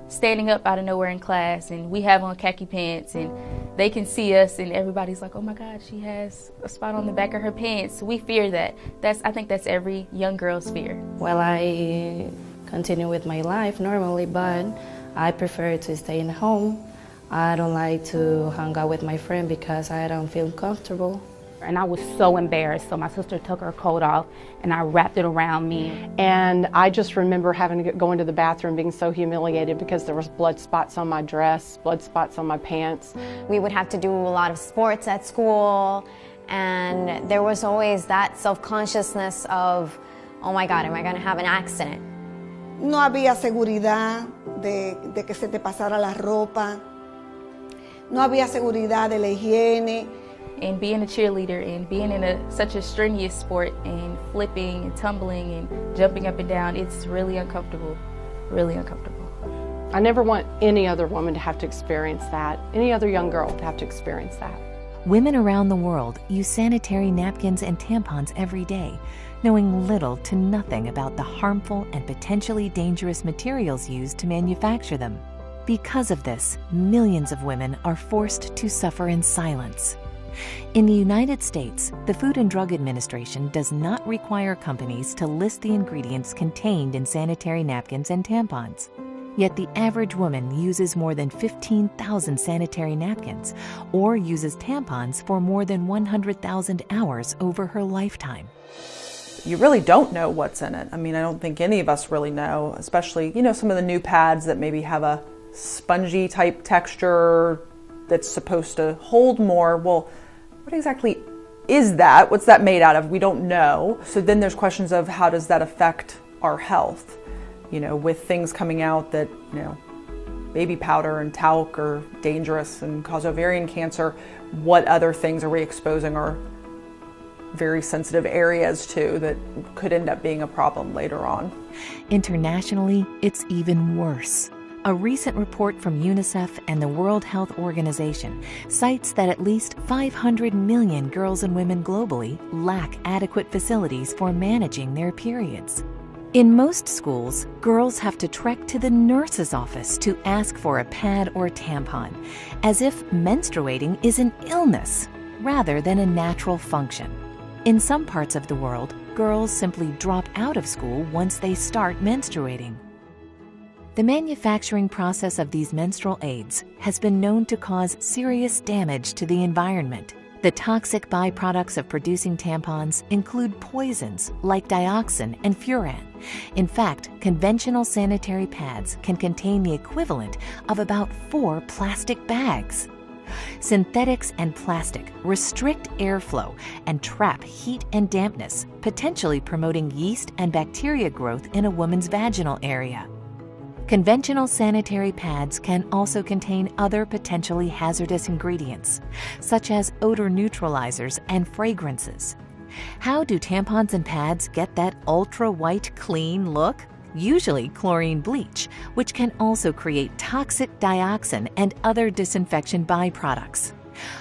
standing up out of nowhere in class and we have on khaki pants and they can see us and everybody's like, oh my God, she has a spot on the back of her pants. We fear that. I think that's every young girl's fear. Well, I continue with my life normally, but I prefer to stay in home. I don't like to hang out with my friend because I don't feel comfortable. And I was so embarrassed, so my sister took her coat off and I wrapped it around me. And I just remember having to go into the bathroom being so humiliated because there was blood spots on my dress, blood spots on my pants. We would have to do a lot of sports at school, and there was always that self-consciousness of, oh my God, am I going to have an accident? No había seguridad de que se te pasara la ropa. No había seguridad de la higiene. And being a cheerleader and being in such a strenuous sport and flipping and tumbling and jumping up and down, it's really uncomfortable, really uncomfortable. I never want any other woman to have to experience that, any other young girl to have to experience that. Women around the world use sanitary napkins and tampons every day, knowing little to nothing about the harmful and potentially dangerous materials used to manufacture them. Because of this, millions of women are forced to suffer in silence. In the United States, the Food and Drug Administration does not require companies to list the ingredients contained in sanitary napkins and tampons. Yet the average woman uses more than 15,000 sanitary napkins or uses tampons for more than 100,000 hours over her lifetime. You really don't know what's in it. I mean, I don't think any of us really know, especially, some of the new pads that maybe have a spongy type texture that's supposed to hold more. Well, what exactly is that? What's that made out of? We don't know. So then there's questions of how does that affect our health? With things coming out that, baby powder and talc are dangerous and cause ovarian cancer, what other things are we exposing our very sensitive areas to that could end up being a problem later on? Internationally, it's even worse. A recent report from UNICEF and the World Health Organization cites that at least 500 million girls and women globally lack adequate facilities for managing their periods. In most schools, girls have to trek to the nurse's office to ask for a pad or tampon, as if menstruating is an illness rather than a natural function. In some parts of the world, girls simply drop out of school once they start menstruating. The manufacturing process of these menstrual aids has been known to cause serious damage to the environment. The toxic byproducts of producing tampons include poisons like dioxin and furan. In fact, conventional sanitary pads can contain the equivalent of about 4 plastic bags. Synthetics and plastic restrict airflow and trap heat and dampness, potentially promoting yeast and bacteria growth in a woman's vaginal area. Conventional sanitary pads can also contain other potentially hazardous ingredients, such as odor neutralizers and fragrances. How do tampons and pads get that ultra-white, clean look? Usually chlorine bleach, which can also create toxic dioxin and other disinfection byproducts.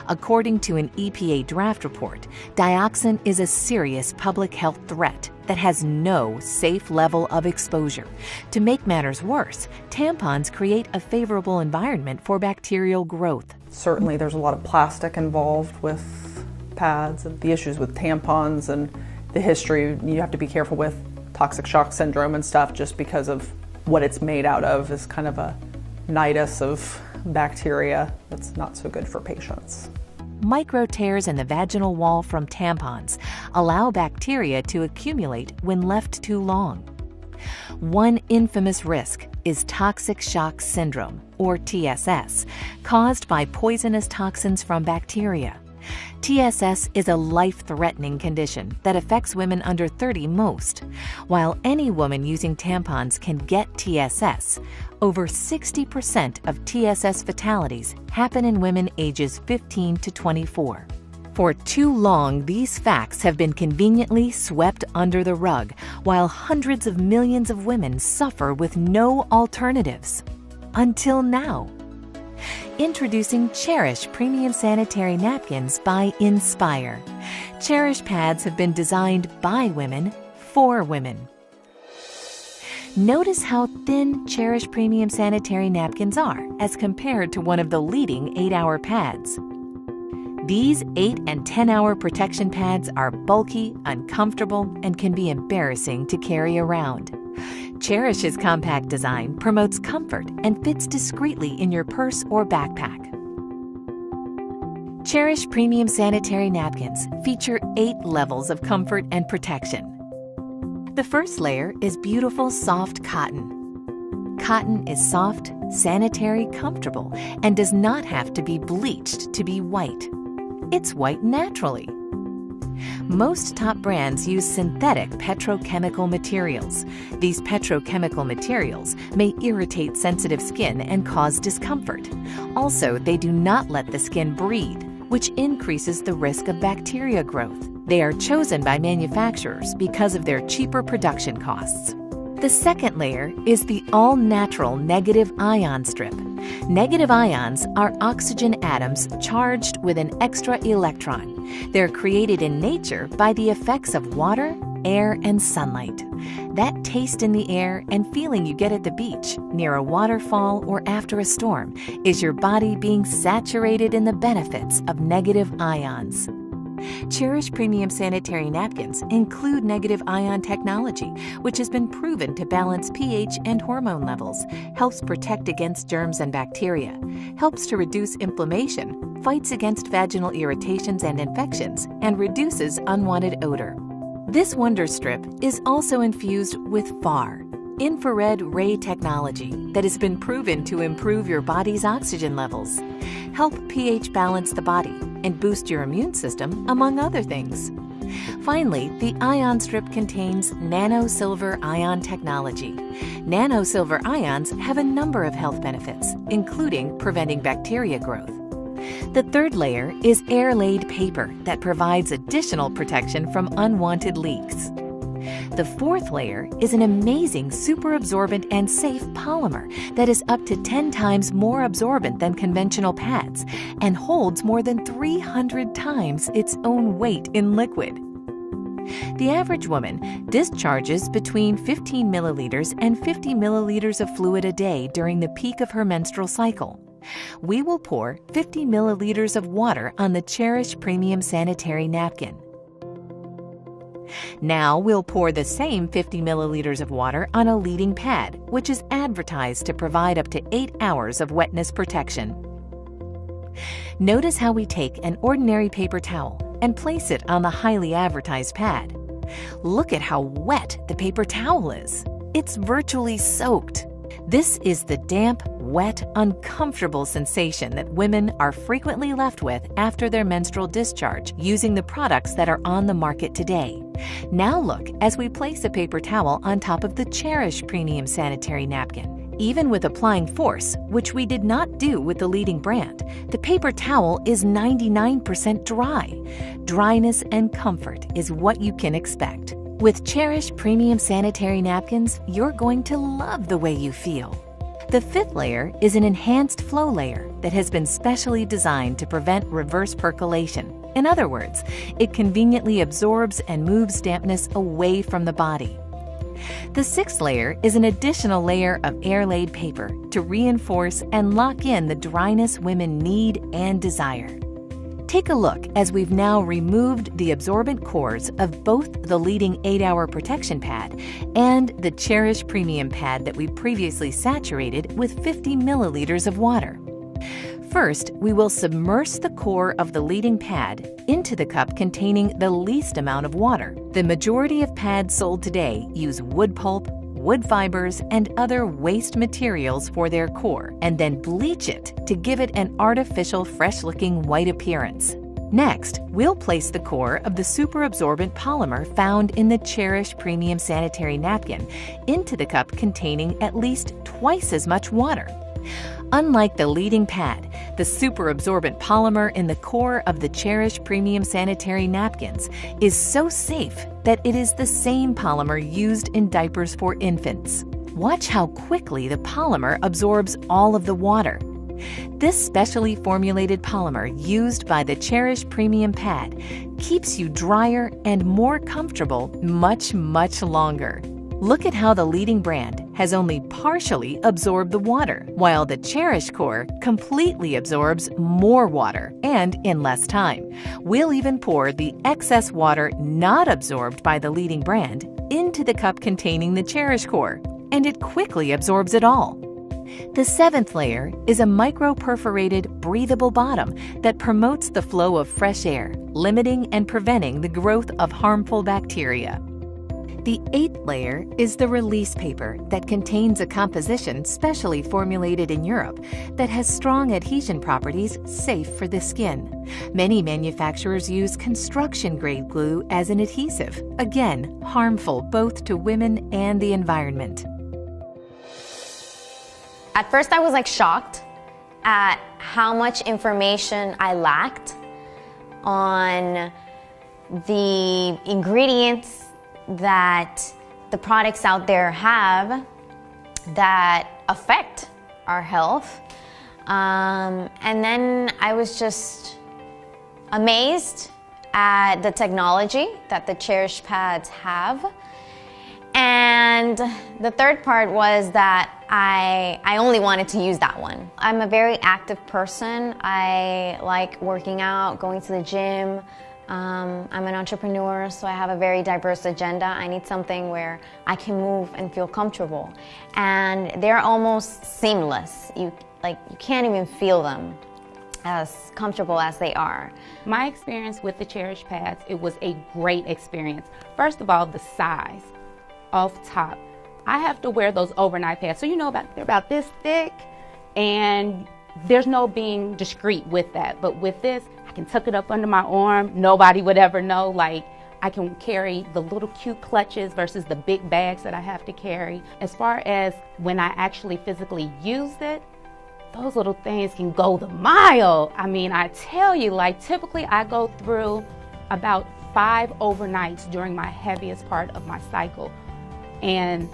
According to an EPA draft report, dioxin is a serious public health threat that has no safe level of exposure. To make matters worse, tampons create a favorable environment for bacterial growth. Certainly there's a lot of plastic involved with pads and the issues with tampons and the history. You have to be careful with toxic shock syndrome and stuff just because of what it's made out of is kind of a nidus of bacteria that's not so good for patients. Micro tears in the vaginal wall from tampons allow bacteria to accumulate when left too long. One infamous risk is toxic shock syndrome, or TSS, caused by poisonous toxins from bacteria. TSS is a life-threatening condition that affects women under 30 most. While any woman using tampons can get TSS, over 60% of TSS fatalities happen in women ages 15 to 24. For too long, these facts have been conveniently swept under the rug, while hundreds of millions of women suffer with no alternatives. Until now. Introducing Cherish Premium Sanitary Napkins by Inspire. Cherish pads have been designed by women for women. Notice how thin Cherish Premium Sanitary Napkins are as compared to one of the leading 8-hour pads. These 8 and 10-hour protection pads are bulky, uncomfortable, and can be embarrassing to carry around. Cherish's compact design promotes comfort and fits discreetly in your purse or backpack. Cherish Premium Sanitary Napkins feature 8 levels of comfort and protection. The first layer is beautiful, soft cotton. Cotton is soft, sanitary, comfortable, and does not have to be bleached to be white. It's white naturally. Most top brands use synthetic petrochemical materials. These petrochemical materials may irritate sensitive skin and cause discomfort. Also, they do not let the skin breathe, which increases the risk of bacteria growth. They are chosen by manufacturers because of their cheaper production costs. The second layer is the all-natural negative ion strip. Negative ions are oxygen atoms charged with an extra electron. They're created in nature by the effects of water, air, and sunlight. That taste in the air and feeling you get at the beach, near a waterfall, or after a storm is your body being saturated in the benefits of negative ions. Cherish Premium Sanitary Napkins include negative ion technology, which has been proven to balance pH and hormone levels, helps protect against germs and bacteria, helps to reduce inflammation, fights against vaginal irritations and infections, and reduces unwanted odor. This Wonder Strip is also infused with FAR, infrared ray technology, that has been proven to improve your body's oxygen levels, help pH balance the body, and boost your immune system, among other things. Finally, the ion strip contains nano-silver ion technology. Nano-silver ions have a number of health benefits, including preventing bacteria growth. The third layer is air-laid paper that provides additional protection from unwanted leaks. The fourth layer is an amazing super absorbent and safe polymer that is up to 10 times more absorbent than conventional pads and holds more than 300 times its own weight in liquid. The average woman discharges between 15 milliliters and 50 milliliters of fluid a day during the peak of her menstrual cycle. We will pour 50 milliliters of water on the Cherish Premium Sanitary Napkin. Now we'll pour the same 50 milliliters of water on a leading pad, which is advertised to provide up to 8 hours of wetness protection. Notice how we take an ordinary paper towel and place it on the highly advertised pad. Look at how wet the paper towel is. It's virtually soaked. This is the damp, wet, uncomfortable sensation that women are frequently left with after their menstrual discharge using the products that are on the market today. Now look as we place a paper towel on top of the Cherish Premium Sanitary Napkin. Even with applying force, which we did not do with the leading brand, the paper towel is 99% dry. Dryness and comfort is what you can expect. With Cherish Premium Sanitary Napkins, you're going to love the way you feel. The fifth layer is an enhanced flow layer that has been specially designed to prevent reverse percolation. In other words, it conveniently absorbs and moves dampness away from the body. The sixth layer is an additional layer of air-laid paper to reinforce and lock in the dryness women need and desire. Take a look as we've now removed the absorbent cores of both the leading 8-hour protection pad and the Cherish Premium pad that we previously saturated with 50 milliliters of water. First, we will submerge the core of the leading pad into the cup containing the least amount of water. The majority of pads sold today use wood pulp, wood fibers, and other waste materials for their core, and then bleach it to give it an artificial, fresh-looking white appearance. Next, we'll place the core of the super absorbent polymer found in the Cherish Premium Sanitary Napkin into the cup containing at least twice as much water. Unlike the leading pad, the super absorbent polymer in the core of the Cherish Premium Sanitary Napkins is so safe that it is the same polymer used in diapers for infants. Watch how quickly the polymer absorbs all of the water. This specially formulated polymer used by the Cherish Premium pad keeps you drier and more comfortable much, much longer. Look at how the leading brand has only partially absorbed the water, while the Cherish core completely absorbs more water and in less time. We'll even pour the excess water not absorbed by the leading brand into the cup containing the Cherish core, and it quickly absorbs it all. The seventh layer is a micro-perforated, breathable bottom that promotes the flow of fresh air, limiting and preventing the growth of harmful bacteria. The eighth layer is the release paper that contains a composition specially formulated in Europe that has strong adhesion properties safe for the skin. Many manufacturers use construction-grade glue as an adhesive, again, harmful both to women and the environment. At first I was like shocked at how much information I lacked on the ingredients that the products out there have that affect our health. And then I was just amazed at the technology that the Cherish pads have. And the third part was that I only wanted to use that one. I'm a very active person. I like working out, going to the gym. I'm an entrepreneur, so I have a very diverse agenda. I need something where I can move and feel comfortable. And they're almost seamless. You can't even feel them as comfortable as they are. My experience with the Cherish pads, it was a great experience. First of all, the size. Off top, I have to wear those overnight pads, so you know they're about this thick, and there's no being discreet with that. But with this, I can tuck it up under my arm. Nobody would ever know. Like, I can carry the little cute clutches versus the big bags that I have to carry. As far as when I actually physically used it, those little things can go the mile. I mean, I tell you, like, typically I go through about 5 overnights during my heaviest part of my cycle. And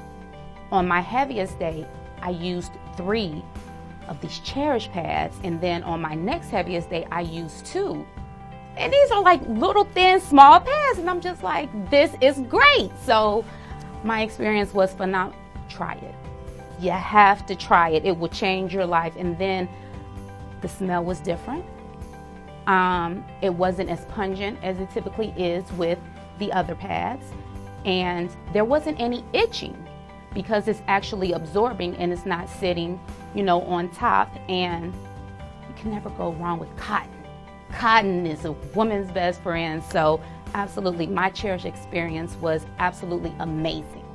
on my heaviest day, I used 3 of these Cherish pads, and then on my next heaviest day, I used 2. And these are like little thin, small pads, and I'm just like, this is great. So my experience was phenomenal. Try it. You have to try it. It will change your life. And then the smell was different. It wasn't as pungent as it typically is with the other pads. And there wasn't any itching because it's actually absorbing and it's not sitting, on top. And you can never go wrong with cotton. Cotton is a woman's best friend. So absolutely, my Cherish experience was absolutely amazing.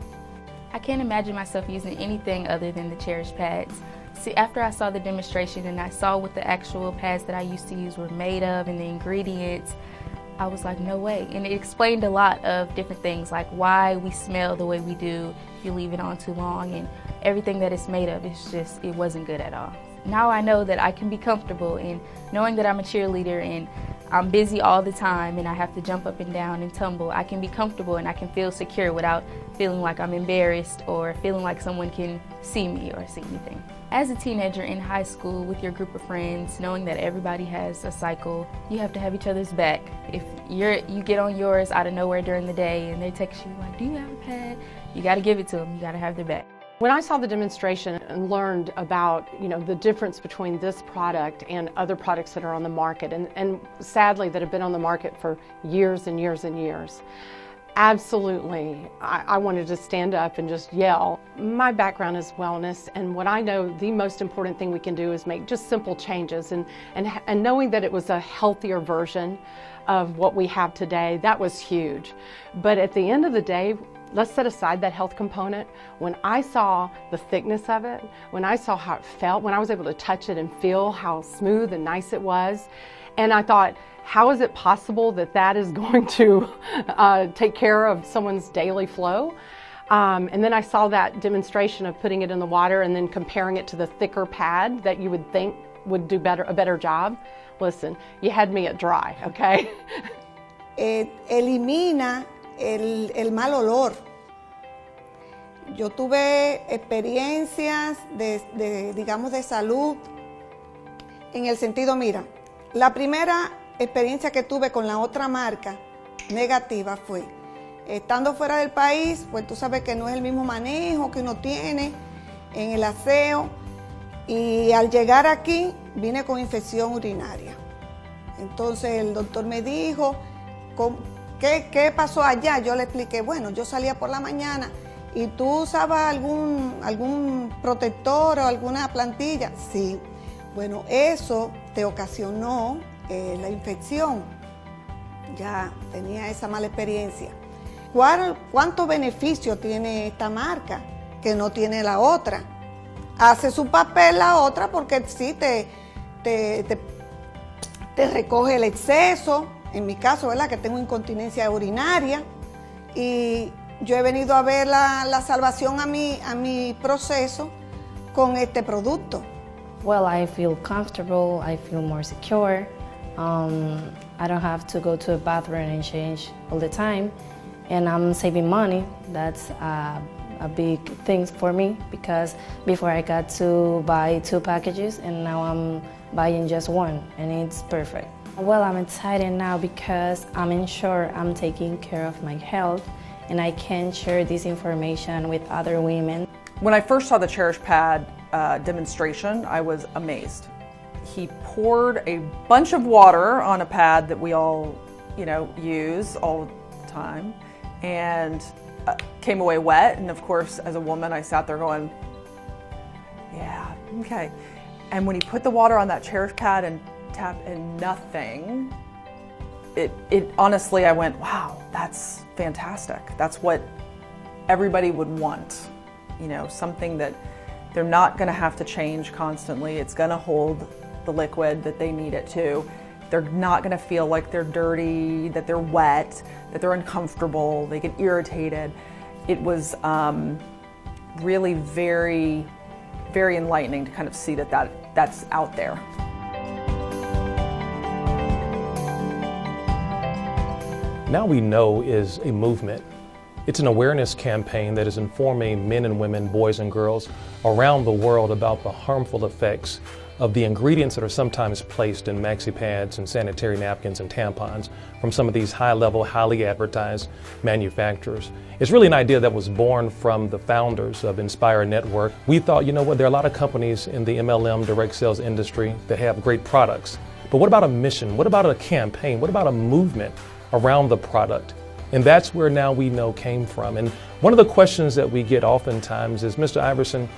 I can't imagine myself using anything other than the Cherish pads. See, after I saw the demonstration and I saw what the actual pads that I used to use were made of and the ingredients, I was like, no way. And it explained a lot of different things, like why we smell the way we do if you leave it on too long, and everything that it's made of. It wasn't good at all. Now I know that I can be comfortable in knowing that I'm a cheerleader and I'm busy all the time and I have to jump up and down and tumble. I can be comfortable and I can feel secure without feeling like I'm embarrassed or feeling like someone can see me or see anything. As a teenager in high school with your group of friends, knowing that everybody has a cycle, you have to have each other's back. If you get on yours out of nowhere during the day and they text you like, do you have a pad? You got to give it to them. You got to have their back. When I saw the demonstration and learned about, the difference between this product and other products that are on the market, and sadly that have been on the market for years and years and years, absolutely, I wanted to stand up and just yell. My background is wellness, and what I know the most important thing we can do is make just simple changes, and knowing that it was a healthier version of what we have today, that was huge. But at the end of the day, let's set aside that health component. When I saw the thickness of it, when I saw how it felt, when I was able to touch it and feel how smooth and nice it was, and I thought, how is it possible that that is going to take care of someone's daily flow? And then I saw that demonstration of putting it in the water and then comparing it to the thicker pad that you would think would do a better job. Listen, you had me at dry, okay? Elimina el mal olor. Yo tuve experiencias digamos, de salud en el sentido, mira, la primera experiencia que tuve con la otra marca negativa fue Estando fuera del país, pues tú sabes que no es el mismo manejo que uno tiene en el aseo. Y al llegar aquí, vine con infección urinaria. Entonces el doctor me dijo, ¿qué pasó allá? Yo le expliqué, bueno, yo salía por la mañana y tú usabas algún protector o alguna plantilla. Sí, bueno, eso te ocasionó la infección. Ya tenía esa mala experiencia. ¿Cuánto beneficio tiene esta marca que no tiene la otra? Hace su papel la otra porque sí te recoge el exceso, en mi caso, ¿verdad? Que tengo incontinencia urinaria, y yo he venido a ver la salvación a mi proceso con este producto. Well, I feel comfortable, I feel more secure. I don't have to go to a bathroom and change all the time, and I'm saving money. That's a big thing for me, because before I got to buy 2 packages and now I'm buying just 1, and it's perfect. Well, I'm excited now because I'm sure I'm taking care of my health and I can share this information with other women. When I first saw the Cherish pad demonstration, I was amazed. He poured a bunch of water on a pad that we all, use all the time, and came away wet. And of course, as a woman, I sat there going, yeah, okay. And when he put the water on that Cherish pad and tapped and nothing, it honestly, I went, wow, that's fantastic. That's what everybody would want. Something that they're not gonna have to change constantly. It's gonna hold the liquid that they need it to. They're not gonna feel like they're dirty, that they're wet, that they're uncomfortable, they get irritated. It was really very, very enlightening to kind of see that's out there. Now We Know is a movement. It's an awareness campaign that is informing men and women, boys and girls around the world about the harmful effects of the ingredients that are sometimes placed in maxi pads and sanitary napkins and tampons from some of these high-level, highly advertised manufacturers. It's really an idea that was born from the founders of Inspire Network. We thought, there are a lot of companies in the MLM direct sales industry that have great products. But what about a mission? What about a campaign? What about a movement around the product? And that's where Now We Know came from. And one of the questions that we get oftentimes is, Mr. Iverson,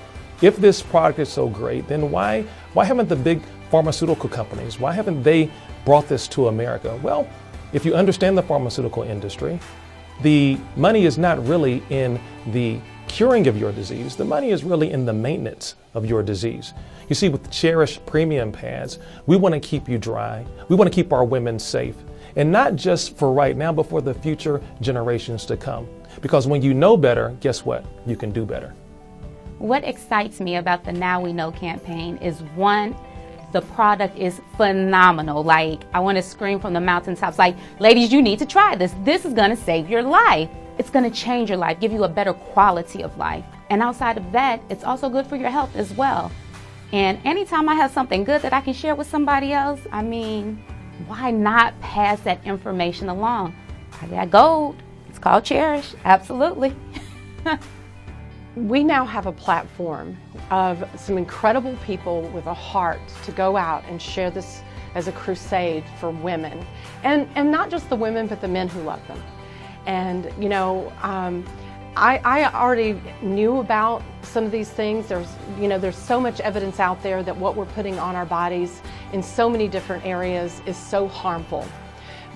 if this product is so great, then why haven't the big pharmaceutical companies, why haven't they brought this to America? Well, if you understand the pharmaceutical industry, the money is not really in the curing of your disease. The money is really in the maintenance of your disease. You see, with the Cherish premium pads, we want to keep you dry. We want to keep our women safe. And not just for right now, but for the future generations to come. Because when you know better, guess what? You can do better. What excites me about the Now We Know campaign is, one, the product is phenomenal. Like, I want to scream from the mountaintops, like, ladies, you need to try this. This is going to save your life. It's going to change your life, give you a better quality of life. And outside of that, it's also good for your health as well. And anytime I have something good that I can share with somebody else, why not pass that information along? I got gold. It's called Cherish. Absolutely. We now have a platform of some incredible people with a heart to go out and share this as a crusade for women. And not just the women, but the men who love them. And, I already knew about some of these things. There's so much evidence out there that what we're putting on our bodies in so many different areas is so harmful.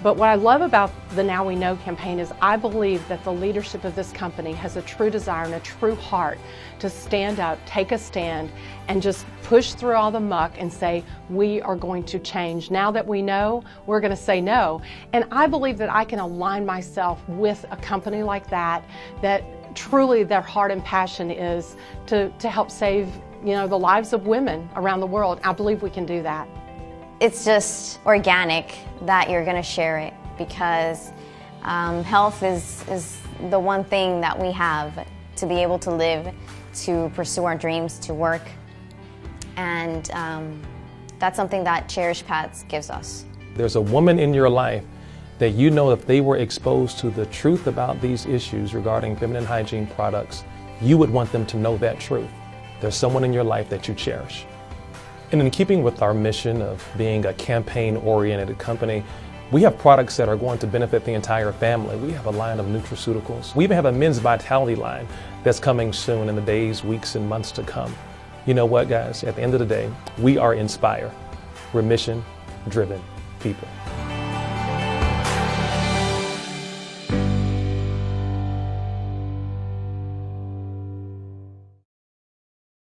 But what I love about the Now We Know campaign is I believe that the leadership of this company has a true desire and a true heart to stand up, take a stand, and just push through all the muck and say, we are going to change. Now that we know, we're going to say no. And I believe that I can align myself with a company like that truly their heart and passion is to help save, the lives of women around the world. I believe we can do that. It's just organic that you're going to share it, because health is the one thing that we have to be able to live, to pursue our dreams, to work. And that's something that Cherish Pads gives us. There's a woman in your life that you know if they were exposed to the truth about these issues regarding feminine hygiene products, you would want them to know that truth. There's someone in your life that you cherish. And in keeping with our mission of being a campaign-oriented company, we have products that are going to benefit the entire family. We have a line of nutraceuticals. We even have a men's vitality line that's coming soon in the days, weeks, and months to come. You know what, guys? At the end of the day, we are Inspire. We're mission-driven people.